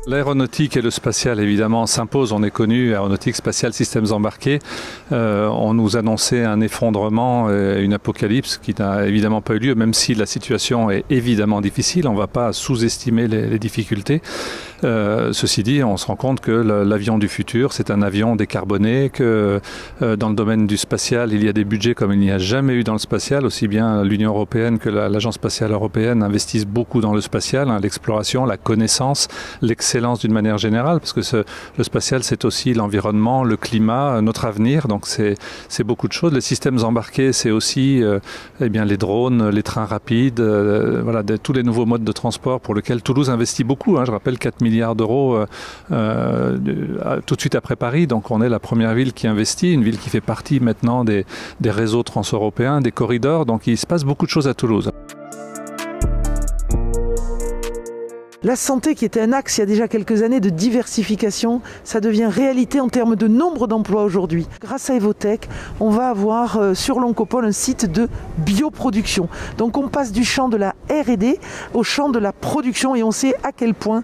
L'aéronautique et le spatial, évidemment, s'imposent. On est connu, aéronautique, spatial, systèmes embarqués. On nous annonçait un effondrement, une apocalypse qui n'a évidemment pas eu lieu, même si la situation est évidemment difficile. On ne va pas sous-estimer les difficultés. Ceci dit, on se rend compte que l'avion du futur, c'est un avion décarboné, que dans le domaine du spatial, il y a des budgets comme il n'y a jamais eu dans le spatial. Aussi bien l'Union européenne que l'Agence spatiale européenne investissent beaucoup dans le spatial, l'exploration, la connaissance, l'excellence d'une manière générale, parce que le spatial, c'est aussi l'environnement, le climat, notre avenir. Donc c'est beaucoup de choses. Les systèmes embarqués, c'est aussi eh bien, les drones, les trains rapides, voilà, tous les nouveaux modes de transport pour lesquels Toulouse investit beaucoup. Je rappelle 4 milliards d'euros tout de suite après Paris. Donc on est la première ville qui investit, une ville qui fait partie maintenant des réseaux transeuropéens, des corridors. Donc il se passe beaucoup de choses à Toulouse. La santé, qui était un axe il y a déjà quelques années de diversification, ça devient réalité en termes de nombre d'emplois aujourd'hui. Grâce à Evotech, on va avoir sur l'Oncopole un site de bioproduction. Donc on passe du champ de la R&D au champ de la production et on sait à quel point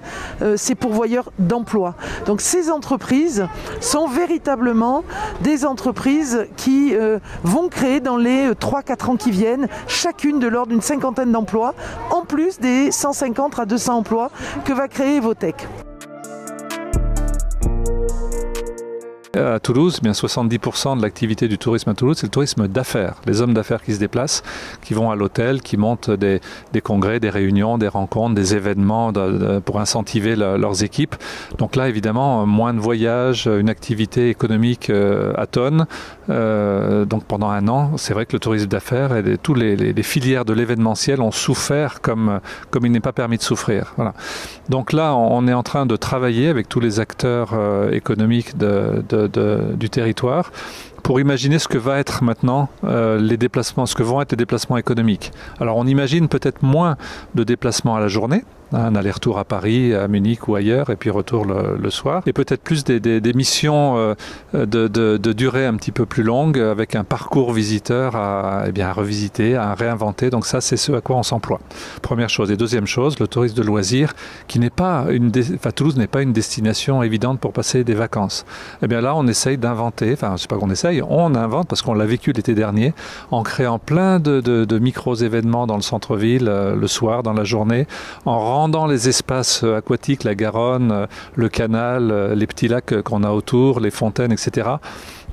c'est pourvoyeur d'emplois. Donc ces entreprises sont véritablement des entreprises qui vont créer dans les 3-4 ans qui viennent, chacune de l'ordre d'une cinquantaine d'emplois, en plus des 150 à 200 emplois que va créer Evotech. À Toulouse, bien 70% de l'activité du tourisme à Toulouse, c'est le tourisme d'affaires. Les hommes d'affaires qui se déplacent, qui vont à l'hôtel, qui montent des congrès, des réunions, des rencontres, des événements pour incentiver leurs équipes. Donc là, évidemment, moins de voyages, une activité économique à tonnes. Donc pendant un an, c'est vrai que le tourisme d'affaires et tous les filières de l'événementiel ont souffert comme il n'est pas permis de souffrir. Voilà. Donc là, on est en train de travailler avec tous les acteurs économiques du territoire pour imaginer ce que va être maintenant les déplacements, ce que vont être les déplacements économiques. Alors on imagine peut-être moins de déplacements à la journée, un aller-retour à Paris, à Munich ou ailleurs, et puis retour le soir. Et peut-être plus des missions de durée un petit peu plus longue, avec un parcours visiteur à revisiter, à réinventer. Donc ça, c'est ce à quoi on s'emploie. Première chose. Et deuxième chose, le tourisme de loisirs, qui n'est pas Toulouse n'est pas une destination évidente pour passer des vacances. Eh bien là, on essaye d'inventer, enfin, c'est pas qu'on essaye, on invente, parce qu'on l'a vécu l'été dernier, en créant plein de micro-événements dans le centre-ville, le soir, dans la journée, en rendant les espaces aquatiques, la Garonne, le canal, les petits lacs qu'on a autour, les fontaines, etc.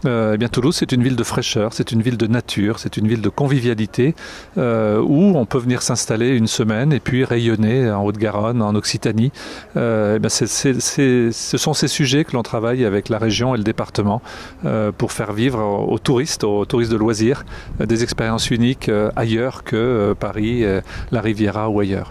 Eh bien, Toulouse, c'est une ville de fraîcheur, c'est une ville de nature, c'est une ville de convivialité où on peut venir s'installer une semaine et puis rayonner en Haute-Garonne, en Occitanie. Eh bien, ce sont ces sujets que l'on travaille avec la région et le département pour faire vivre aux touristes de loisirs, des expériences uniques ailleurs que Paris, la Riviera ou ailleurs.